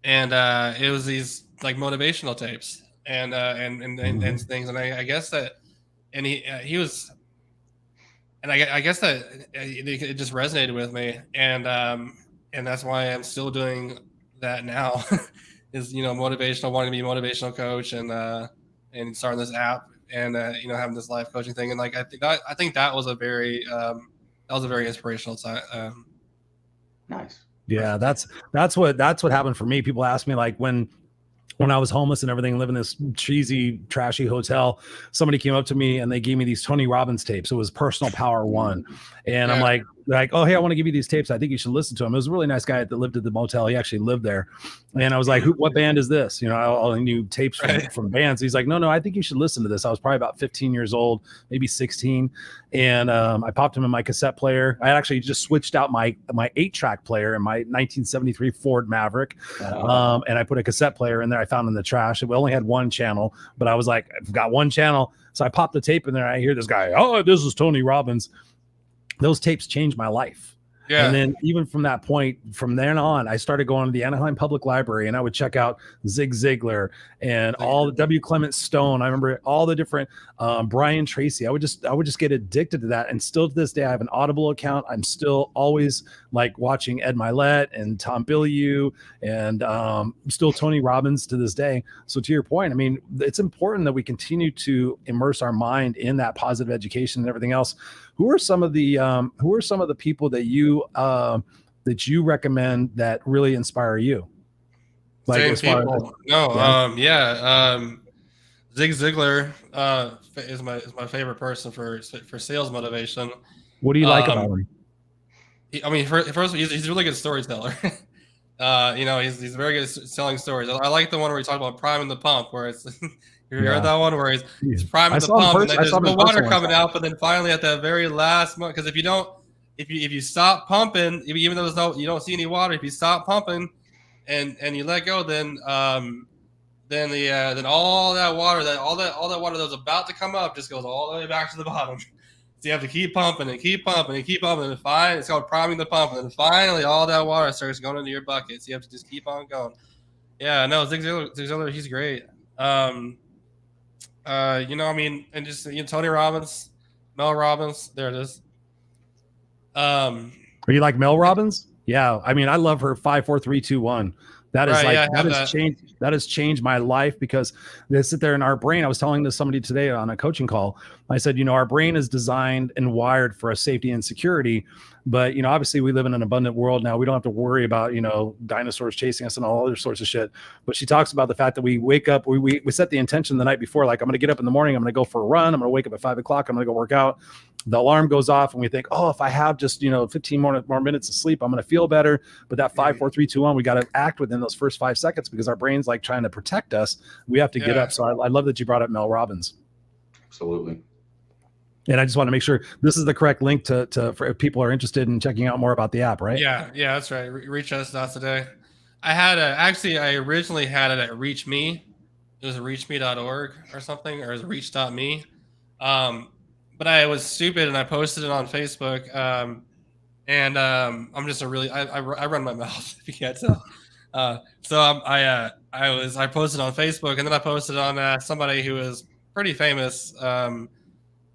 it was these like motivational tapes and things, and I guess that, and he was, and I guess that it just resonated with me, and that's why I'm still doing that now, is motivational, wanting to be a motivational coach, and starting this app, and having this life coaching thing, and like I think that was a very inspirational time. Nice. Yeah, that's what happened for me. People ask me, like, when I was homeless and everything, living in this cheesy, trashy hotel, somebody came up to me and they gave me these Tony Robbins tapes. It was Personal Power 1. And I'm like, oh, hey, I want to give you these tapes. I think you should listen to him. It was a really nice guy that lived at the motel. He actually lived there. And I was like, what band is this? I only knew tapes from bands. He's like, no, I think you should listen to this. I was probably about 15 years old, maybe 16. And I popped him in my cassette player. I actually just switched out my 8-track player in my 1973 Ford Maverick. And I put a cassette player in there I found in the trash. We only had one channel, but I was like, I've got one channel. So I popped the tape in there. I hear this guy, oh, this is Tony Robbins. Those tapes changed my life. Yeah. And then even from that point, from then on, I started going to the Anaheim Public Library, and I would check out Zig Ziglar and all the W. Clement Stone. I remember all the different Brian Tracy. I would just get addicted to that. And still to this day, I have an Audible account. I'm still always like watching Ed Milet and Tom Bilyeu and still Tony Robbins to this day. So to your point, I mean, it's important that we continue to immerse our mind in that positive education and everything else. Who are some of the people that you recommend that really inspire you? Like Zig Ziglar is my favorite person for sales motivation. What do you like about him? First he's a really good storyteller. He's very good at selling stories. I like the one where he talked about priming the pump, where it's you heard that one where he's priming the pump and then there's no water coming out, but then finally at the very last moment, because if you stop pumping, even though you don't see any water, if you stop pumping and you let go, then all that water that was about to come up just goes all the way back to the bottom. So you have to keep pumping and keep pumping and keep pumping, and finally it's called priming the pump, and then finally all that water starts going into your bucket. So you have to just keep on going. Yeah, no, Zig Ziglar, he's great. And just Tony Robbins, Mel Robbins, there it is. Are you like Mel Robbins? Yeah, I mean, I love her 5, 4, 3, 2, 1. That is that has changed my life, because they sit there in our brain. I was telling this somebody today on a coaching call. I said, our brain is designed and wired for a safety and security, but obviously we live in an abundant world now. We don't have to worry about dinosaurs chasing us and all other sorts of shit. But she talks about the fact that we wake up, we set the intention the night before, like, I'm going to get up in the morning, I'm going to go for a run, I'm going to wake up at 5 o'clock, I'm going to go work out. The alarm goes off and we think, oh, if I have just 15 more minutes of sleep, I'm going to feel better. But that 5, 4, 3, 2, 1, we got to act within those first 5 seconds, because our brain's like trying to protect us. We have to get up. So I love that you brought up Mel Robbins. Absolutely. And I just want to make sure this is the correct link to for if people are interested in checking out more about the app, right? Yeah, that's right. Reach us today. I originally had it at ReachMe. It was reachme.org or something, or it was reach.me. But I was stupid and I posted it on Facebook. I'm just I run my mouth, if you can't tell. I posted on Facebook, and then I posted on somebody who is pretty famous.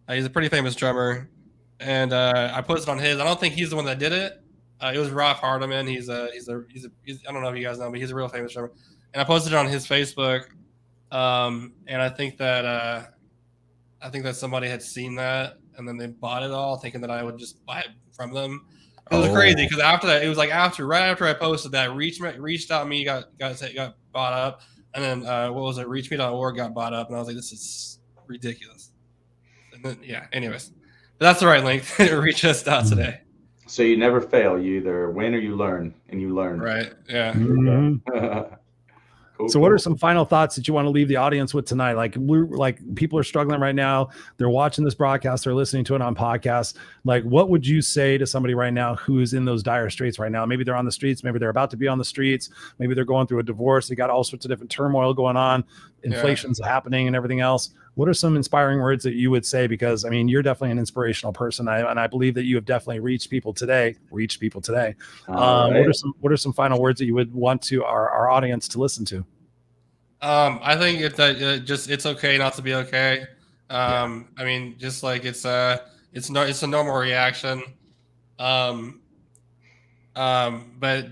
He's a pretty famous drummer, and I posted on his. I don't think he's the one that did it. It was Ralph Hardiman. He's I don't know if you guys know, but he's a real famous drummer. And I posted it on his Facebook, and I think that somebody had seen that, and then they bought it all, thinking that I would just buy it from them. It was crazy, because after that, it was like right after I posted that, reach.me got bought up, and then reachme.org got bought up, and I was like, this is ridiculous. And then, anyways, but that's the right link. Reach us today. So you never fail. You either win or you learn, and you learn. Right. Yeah. Mm-hmm. So what are some final thoughts that you want to leave the audience with tonight? Like people are struggling right now. They're watching this broadcast. They're listening to it on podcasts. Like, what would you say to somebody right now who's in those dire straits right now? Maybe they're on the streets. Maybe they're about to be on the streets. Maybe they're going through a divorce. They got all sorts of different turmoil going on. Inflation's happening and everything else. What are some inspiring words that you would say? Because, I mean, you're definitely an inspirational person. And I believe that you have definitely reached people today. Right. What are some final words that you would want to our audience to listen to? I think it's okay not to be okay. I mean, just like it's a normal reaction. But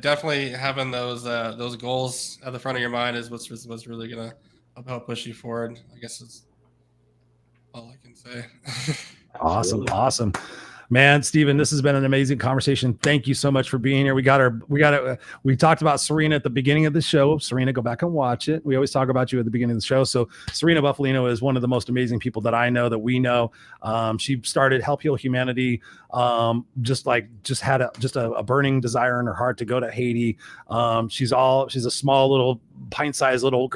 definitely having those goals at the front of your mind is what's really gonna help push you forward. I guess is all I can say. Awesome. Man, Stephen, this has been an amazing conversation. Thank you so much for being here. We talked about Serena at the beginning of the show. Serena, go back and watch it. We always talk about you at the beginning of the show. So Serena Buffalino is one of the most amazing people that I know, that we know. She started Help Heal Humanity. Just had a burning desire in her heart to go to Haiti. She's a small little pint-sized little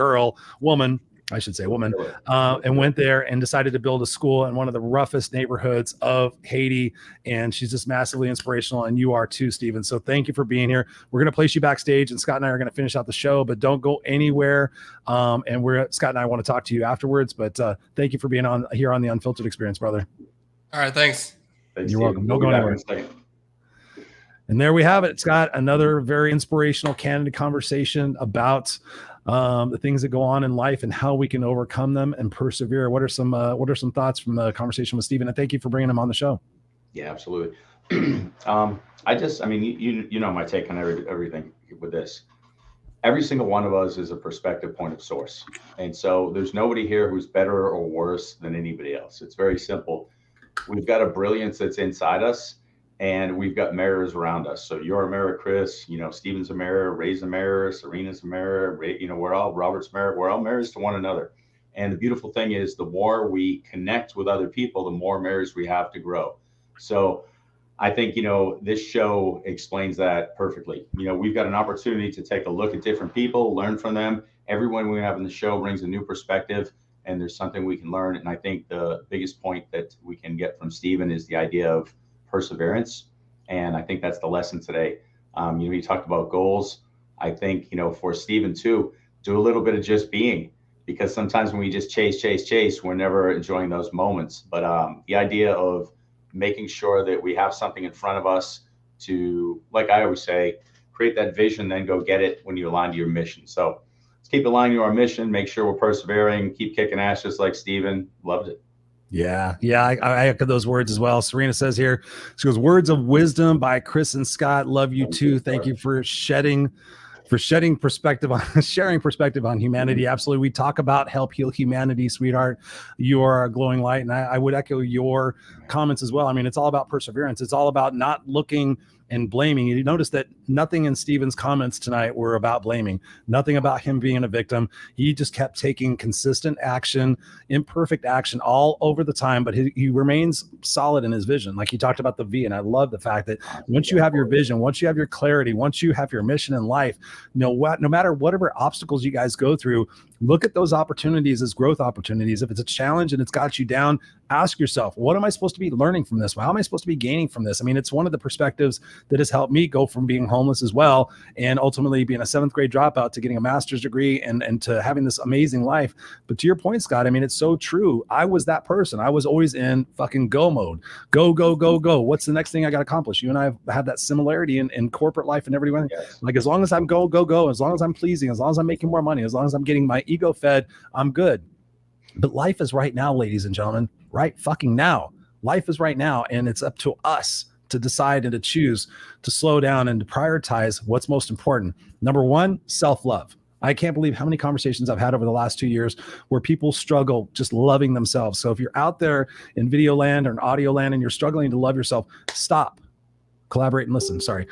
woman, and went there and decided to build a school in one of the roughest neighborhoods of Haiti. And she's just massively inspirational. And you are too, Stephen. So thank you for being here. We're going to place you backstage, and Scott and I are going to finish out the show, but don't go anywhere. Scott and I want to talk to you afterwards, but thank you for being here on the Unfiltered Experience, brother. All right. Thanks. You're welcome. Don't go anywhere. And there we have it, Scott. Another very inspirational, candid conversation about the things that go on in life and how we can overcome them and persevere. What are some thoughts from the conversation with Stephen? And thank you for bringing him on the show. Yeah, absolutely. You know my take on everything with this. Every single one of us is a perspective point of source. And so there's nobody here who's better or worse than anybody else. It's very simple. We've got a brilliance that's inside us, and we've got mirrors around us. So you're a mirror, Chris, Stephen's a mirror, Ray's a mirror, Serena's a mirror, Ray, Robert's mirror. We're all mirrors to one another. And the beautiful thing is, the more we connect with other people, the more mirrors we have to grow. So I think, this show explains that perfectly. We've got an opportunity to take a look at different people, learn from them. Everyone we have in the show brings a new perspective, and there's something we can learn. And I think the biggest point that we can get from Stephen is the idea of perseverance. And I think that's the lesson today. You talked about goals. I think, for Stephen too, do a little bit of just being, because sometimes when we just chase, we're never enjoying those moments. But the idea of making sure that we have something in front of us to, like I always say, create that vision, then go get it when you align to your mission. So let's keep aligning to our mission, make sure we're persevering, keep kicking ass just like Stephen. Loved it. Yeah, I echo those words as well. Serena says here, she goes, words of wisdom by Chris and Scott. Love you too. Thank you for sharing perspective on humanity. Absolutely. We talk about help heal humanity, sweetheart. You are a glowing light. And I would echo your comments as well. I mean, it's all about perseverance. It's all about not looking and blaming. You notice that nothing in Stephen's comments tonight were about blaming, nothing about him being a victim. He just kept taking consistent action, imperfect action all over the time, but he remains solid in his vision. Like he talked about the V, and I love the fact that once you have your vision, once you have your clarity, once you have your mission in life, no matter whatever obstacles you guys go through, look at those opportunities as growth opportunities. If it's a challenge and it's got you down, ask yourself, what am I supposed to be learning from this? How am I supposed to be gaining from this? I mean, it's one of the perspectives that has helped me go from being homeless as well, and ultimately being a 7th grade dropout to getting a master's degree and to having this amazing life. But to your point, Scott, I mean, it's so true. I was that person. I was always in fucking go mode. Go. What's the next thing I got to accomplish? You and I have that similarity in corporate life and everyone. Yes. Like, as long as I'm go, as long as I'm pleasing, as long as I'm making more money, as long as I'm getting my ego fed, I'm good. But life is right now, ladies and gentlemen, right fucking now. Life is right now, and it's up to us to decide and to choose to slow down and to prioritize what's most important. Number one, self-love. I can't believe how many conversations I've had over the last 2 years where people struggle just loving themselves. So if you're out there in video land or in audio land and you're struggling to love yourself, stop, collaborate and listen. Sorry.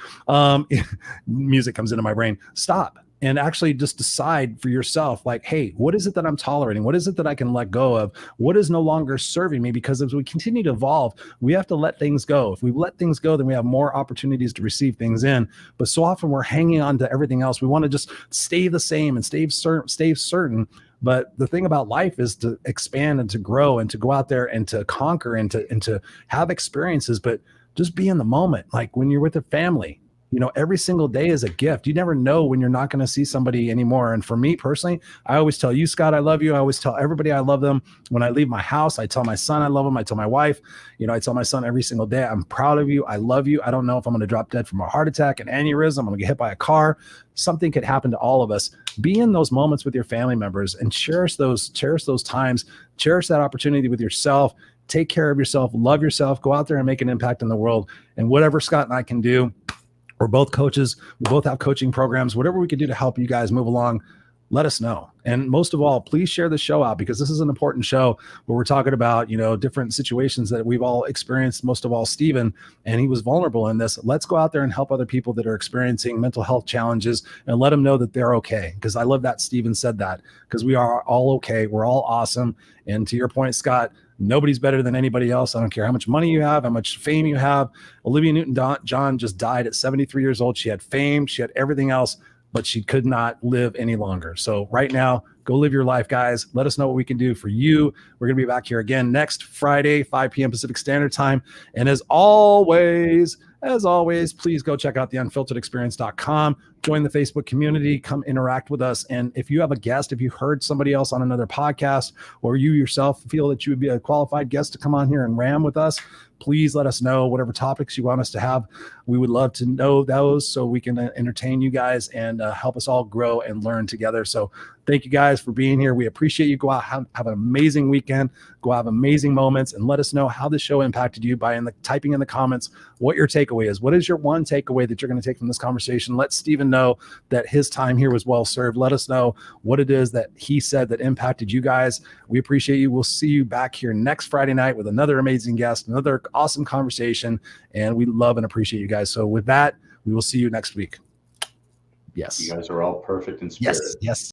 Music comes into my brain. Stop. And actually just decide for yourself, like, hey, what is it that I'm tolerating? What is it that I can let go of? What is no longer serving me? Because as we continue to evolve, we have to let things go. If we let things go, then we have more opportunities to receive things in. But so often we're hanging on to everything else. We want to just stay the same and stay certain. But the thing about life is to expand and to grow and to go out there and to conquer and to have experiences, but just be in the moment. Like when you're with a family, every single day is a gift. You never know when you're not going to see somebody anymore. And for me personally, I always tell you, Scott, I love you. I always tell everybody I love them. When I leave my house, I tell my son I love him. I tell my wife, I tell my son every single day, I'm proud of you. I love you. I don't know if I'm going to drop dead from a heart attack, an aneurysm, I'm going to get hit by a car. Something could happen to all of us. Be in those moments with your family members and cherish those times, cherish that opportunity with yourself. Take care of yourself, love yourself, go out there and make an impact in the world. And whatever Scott and I can do, we're both coaches. We both have coaching programs. Whatever we can do to help you guys move along, let us know. And most of all, please share the show out, because this is an important show where we're talking about, different situations that we've all experienced, most of all Stephen, and he was vulnerable in this. Let's go out there and help other people that are experiencing mental health challenges and let them know that they're okay. Because I love that Stephen said that, because we are all okay. We're all awesome. And to your point, Scott, nobody's better than anybody else. I don't care how much money you have, how much fame you have. Olivia Newton-John just died at 73 years old. She had fame, she had everything else, but she could not live any longer. So right now, go live your life, guys. Let us know what we can do for you. We're going to be back here again next Friday, 5 p.m. Pacific Standard Time. And as always, please go check out the unfilteredexperience.com. Join the Facebook community. Come interact with us. And if you have a guest, if you heard somebody else on another podcast, or you yourself feel that you would be a qualified guest to come on here and ram with us, please let us know whatever topics you want us to have. We would love to know those so we can entertain you guys and help us all grow and learn together. So thank you guys for being here. We appreciate you. Go out, have an amazing weekend. Go have amazing moments, and let us know how the show impacted you by typing in the comments what your takeaway is. What is your one takeaway that you're going to take from this conversation? Let Stephen know that his time here was well served. Let us know what it is that he said that impacted you guys. We appreciate you. We'll see you back here next Friday night with another amazing guest, another awesome conversation, and we love and appreciate you guys. So with that, we will see you next week. Yes. You guys are all perfect in spirit. Yes.